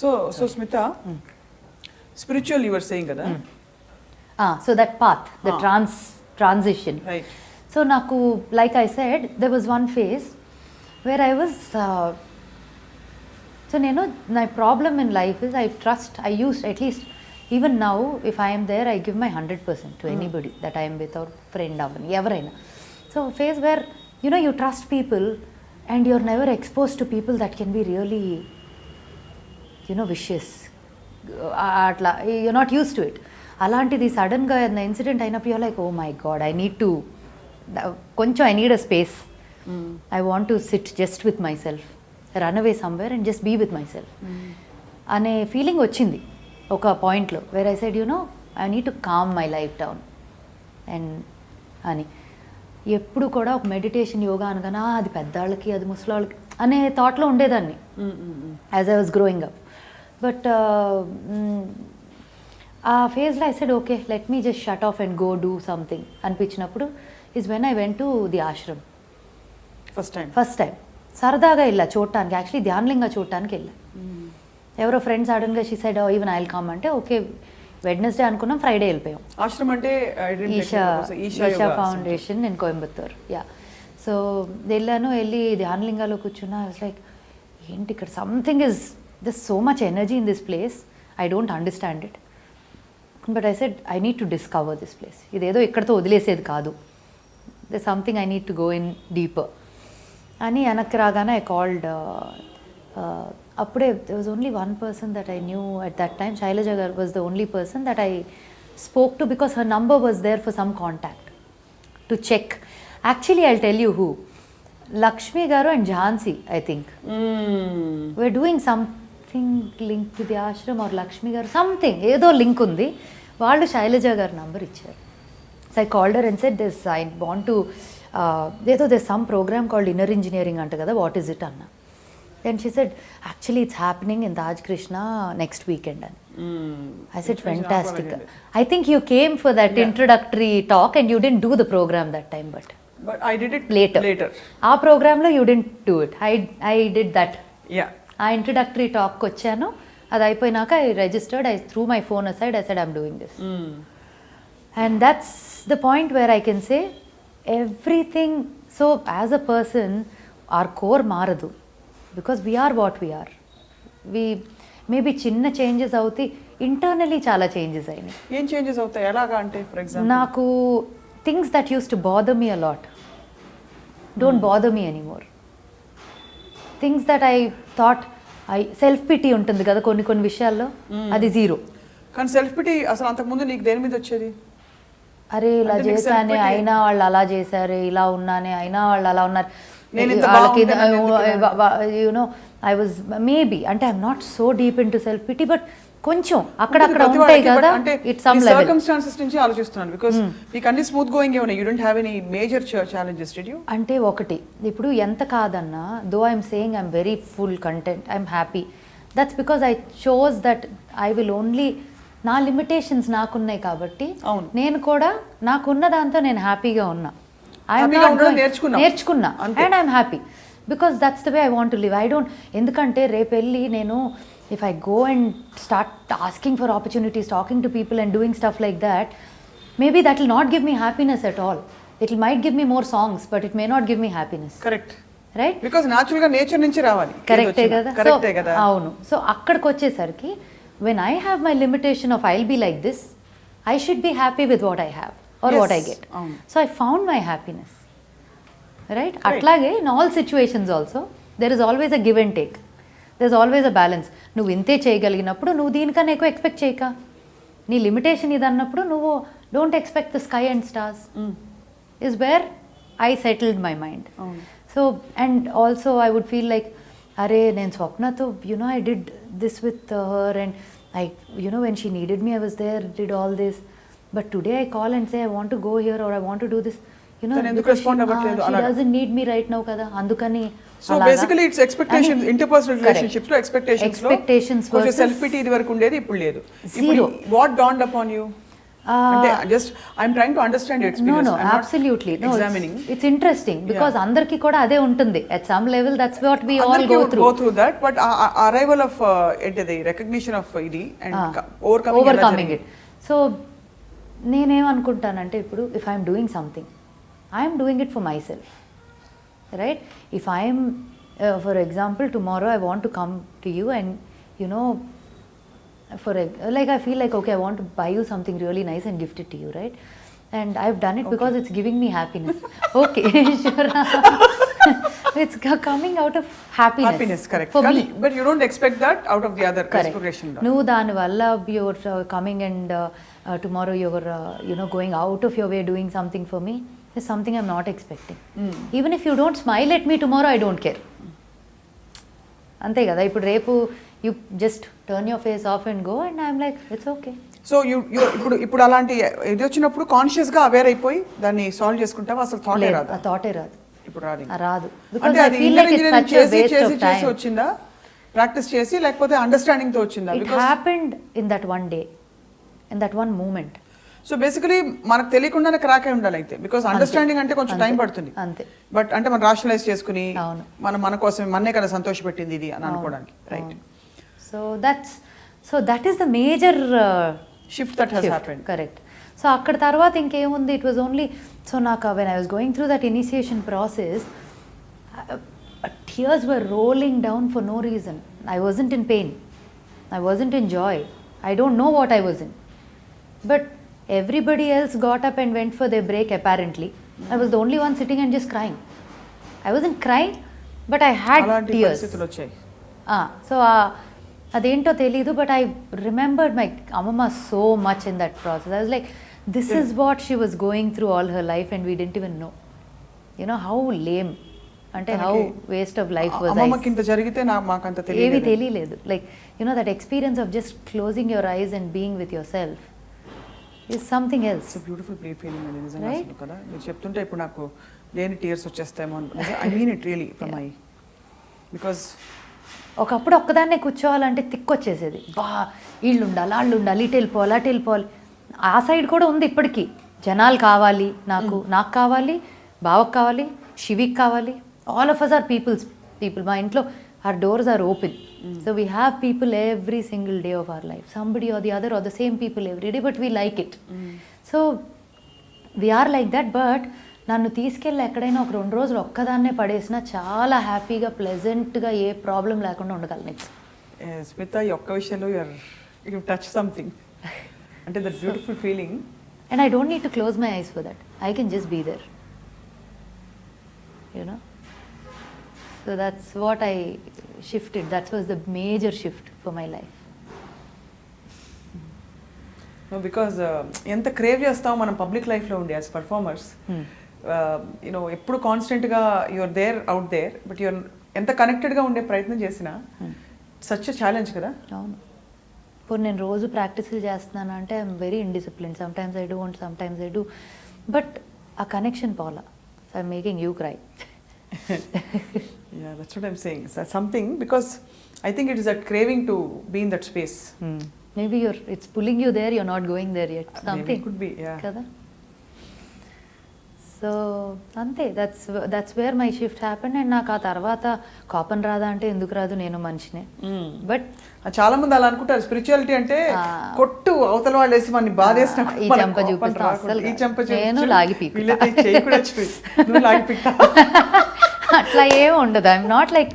So Smita, spiritual you were saying kada? So that path, the transition. Right. So naku, like I said, there was one phase where I was so my problem in life is I used, at least even now, if I am there, I give my 100% to anybody that I am with, or friend avani evaraina. So phase where you trust people and you're never exposed to people that can be really vicious. Atla you're not used to it. అలాంటిది సడన్గా incident అయినప్పుడు you're like, oh my god, I need to కొంచెం I need a space. I want to sit just with myself, run away somewhere and just be with myself అనే feeling వచ్చింది ఒక పాయింట్లో, where I said I need to calm my life down and అని. ఎప్పుడు కూడా ఒక meditation yoga అనగానే అది పెద్దవాళ్ళకి, అది ముసలాళ్ళకి అనే థాట్లో ఉండేదాన్ని as I was growing up. But ఆ ఫేజ్లో I said okay, let me just shut off and go do something అనిపించినప్పుడు is when I went to the ashram. First time సరదాగా వెళ్ళా చూడటానికి, యాక్చువల్లీ ధ్యానలింగా చూడటానికి వెళ్ళా. ఎవరో ఫ్రెండ్స్ సడన్గా she said even I will come అంటే ఓకే, వెడ్నెస్డే అనుకున్నాం, ఫ్రైడే వెళ్ళిపోయాం. ఆశ్రమం అంటే Isha foundation in Coimbatore. So వెళ్ళాను, వెళ్ళి ధ్యానలింగాలో కూర్చున్నా. ఐ వాస్ లైక్, ఏంటి ఇక్కడ something is this so much energy in this place, I don't understand it, but I said I need to discover this place. ఇదేదో ఇక్కడతో వదిలేసేది కాదు, this something I need to go in deeper అని. వెనక్కి రాగానే I called, అప్పుడే there was only one person that I knew at that time. Shailaja Garu was the only person that I spoke to because her number was there for some contact to check. Actually, I'll tell you who. Lakshmi Garu and Jhansi, I think. We're doing something linked to the ashram or Lakshmi Garu, something. ఏదో link ఉంది. వాళ్ళు శైలజ గారు number ఇచ్చారు. So I called her and said this, I want to, there's some program called inner engineering anta kada, what is it anna? And she said, actually it's happening in Taj Krishna next weekend. I said, fantastic. I think you came for that introductory talk and you didn't do the program that time, but I did it later. Our program lo you didn't do it. I did that. Yeah. ఆ introductory talk కి వచ్చాను, అది అయిపోయినాక I registered, I threw my phone aside, I said I'm doing this. And that's the point where I can say everything. So as a person, our core maradu, because we are what we are. We maybe చిన్న changes అవుతాయి, internally చాలా changes అయినాయి. ఏం changes అవుతాయి ఎలాగా అంటే, for example నాకు things that use to bother me a lot don't bother me anymore. Things that I thought self pity ఉంటుంది కదా కొన్ని విషయాల్లో, అది జీరో. కానీ సెల్ఫ్ పిటీ అసలు అంతకుముందు నీకు దేని మీద వచ్చేది? అరే ఇలా చేశానే అయినా వాళ్ళు అలా చేశారు, ఇలా ఉన్నానే అయినా వాళ్ళు అలా ఉన్నారు, ఐ వాజ్ మేబీ, అంటే I'm not so deep in to self pity, but కొంచెం అక్కడక్కడ ఉంటాయి కదా. ఇట్స్ సమ్ లెవెల్ సర్కమ్స్టాన్సెస్ నుంచి ఆలోచిస్తున్నాను, బికాజ్ మీకు అన్ని స్మూత్ గోయింగ్ ఏమన్నా, you don't have any major challenges did you? అంటే ఒకటి, ఇప్పుడు ఎంత కాదన్నా, though I'm saying I'm very full content, I'm happy, that's because I chose that I will only, నా లిమిటేషన్స్ నాకున్నాయి కాబట్టి నేను కూడా నాకున్న దాంతో నేను హ్యాపీగా ఉన్నా. నేర్చుకున్నా and I'm happy because that's the way I want to live. I don't, ఎందుకంటే రేపు వెళ్ళి నేను if I go and start asking for opportunities, talking to people and doing stuff like that, maybe that will not give me happiness at all. It will might give me more songs, but it may not give me happiness. Correct, right? Because natural గా nature నుంచి రావాలి. కరెక్టే కదా. అవును. So అక్కడికి వచ్చేసరికి when I have my limitation of I'll be like this, I should be happy with what I have or what I get. So I found my happiness, right? Atlage in all situations also there is always a give and take, there's always a balance. నువ్వు ఇంతే చేయగలిగినప్పుడు నువ్వు దీనికన్నా ఎక్కువ expect చేయక, నీ limitation ఇది అన్నప్పుడు నువ్వు don't expect the sky and stars is where I settled my mind. So and also I would feel like, అరే నేను స్వప్నతో I did this with her and I when she needed me I was there, did all this, but today I call and say I want to go here or I want to do this, because she doesn't need me right now kada, andukani. So basically it's expectations, interpersonal relationships lo expectations versus self pity idi varaku undedi ippudu ledu. What dawned upon you? అంటే just I'm trying to understand your no experience. No absolutely no, examining. It's interesting because అందరికీ కూడా అదే ఉంటుంది at some level. That's what we all go through that. But arrival of ఏంటిది recognition of ఇది and overcoming it. So నేనేమనుకుంటానంటే ఇప్పుడు if I'm doing something, I'm doing it for my self, right? If I'm for example tomorrow I want to come to you and like I feel like, okay, I want to buy you something really nice and gift it to you, right? And I've done it because it's giving me happiness. Okay, sure. It's coming out of happiness, correct. For me. But you don't expect that out of the other inspiration. No, dani valla you're coming and tomorrow you're going out of your way doing something for me is something I'm not expecting. Even if you don't smile at me tomorrow, I don't care. అంతే కదా. ఇప్పుడు రేపు you just turn your face off and go and I'm like, it's okay. So ఇప్పుడు అలాంటి ఇది వచ్చినప్పుడు conscious గా aware అయిపోయి దాన్ని సాల్వ్ చేసుకుంటావా? అసలు థాటే రాదు. ఆ థాటే రాదు. ఇప్పుడు రాదు. రాదు. అంటే అది ఇంజనీరింగ్ చేసి వచ్చిందా, ప్రాక్టీస్ చేసి, లేకపోతే అండర్స్టాండింగ్ తో వచ్చిందా? It happened in that one day, in that one moment. So basically మనకు తెలియకుండానే క్రాక్ అయి ఉండాలి అయితే, బికాస్ అండర్స్టాండింగ్ అంటే కొంచెం టైం పడుతుంది. అంతే. బట్ అంటే మనం రాషనలైజ్ చేసుకుని మన కోసం మన్నే కదా సంతోషపెట్టింది ఇది అని అనుకోవడానికి, right? So that is the major shift that has happened. Correct. So akkada tarvata inkemundi, it was only so naka when I was going through that initiation process, tears were rolling down for no reason. I wasn't in pain, I wasn't in joy, I don't know what I was in, but everybody else got up and went for their break apparently. I was the only one sitting and just crying. I wasn't crying, but I had tears. So అదేంటో తెలీదు, but I remembered my ammamma so much in that process. I was like, this is what she was going through all her life and we didn't even know. You know how lame, అంటే how waste of life was. అమ్మమ్మకి ఇంత జరిగితే మాకు అంత తెలియలేదు, ఏమీ తెలియలేదు. Like you know that experience of just closing your eyes and being with your self is something else. Beautiful feeling అండి నిజంగా. కదా మీరు చెప్తుంటే ఇప్పుడు నాకు లేని టీయర్స్ వచ్చేస్తాయేమో అని. I mean it really from my, because ఒకప్పుడు ఒక్కదాన్నే కూర్చోవాలంటే తిక్కొచ్చేసేది. బా వీళ్ళు ఉండాలి, వాళ్ళు ఉండాలి, ఇటు వెళ్ళిపోవాలి, అటు వెళ్ళిపోవాలి. ఆ సైడ్ కూడా ఉంది ఇప్పటికీ. జనాలు కావాలి, నాకు కావాలి, బావకు కావాలి, శివికి కావాలి. All of us are people. మా ఇంట్లో our doors are open. So we have people every single day of our life. Somebody or the other or the same people every day, but we like it. So we are like that, but నన్ను తీసుకెళ్ళి ఎక్కడైనా ఒక 2 రోజులు ఒక్కదాన్నే పడేసినా చాలా హ్యాపీగా ప్లెజెంట్గా ఏ problem లేకుండా ఉండగలను. స్మిత, ఈ ఒక్క విషయంలో యు టచ్ సంథింగ్, అంటే that beautiful feeling. And I don't need to close my eyes for that. I can just be there, you know. So that's what I shifted. That was the major shift for my life. Because ఎంత crave చేస్తాం మనం public లైఫ్లో ఉండి as performers. You know ఎప్పుడు కాన్స్టెంట్గా your there out there, but your ఎంత కనెక్టెడ్గా ఉండే ప్రయత్నం చేసినా సచ్ ఛాలెంజ్ కదా. అవును. ఇప్పుడు నేను రోజు ప్రాక్టీసులు చేస్తున్నాను అంటే I'm very indiscipline. Sometimes I do and sometimes I do, but ఆ కనెక్షన్ పోలా. So I'm making you cry. Yeah, that's what I'm saying. So something, because I think it is that craving to be in that space. Maybe it's pulling you there, you're not going there yet. Something. Maybe it could be, yeah. Kada? So ante, that's where my shift happened. And నాకు ఆ తర్వాత కోపం రాదా అంటే ఎందుకు రాదు, నేను మనిషినే. బట్ చాలా మంది అలా అనుకుంటారు. స్పిరిచువాలిటీ అంటే కొట్టు అవతల వాళ్ళు వేసి మనని బాధేసిన ఈ చెంప చూపిస్తా, అసలు ఈ చెంప నేను లాగి పీకుతా, అట్లా ఏం ఉండదు. I'm not like.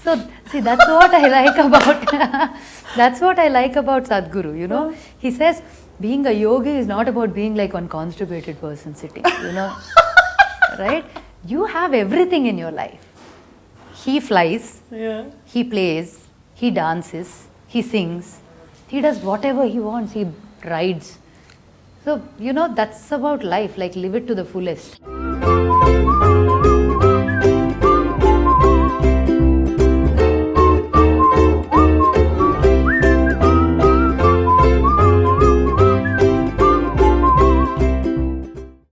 So see, that's what I like about that's what I like about Sadhguru, you know. He says being a yogi is not about being like one constipated person sitting, you know. Right? You have everything in your life. He flies, he plays, he dances, he sings, he does whatever he wants, he rides. So, you know, that's about life, like live it to the fullest.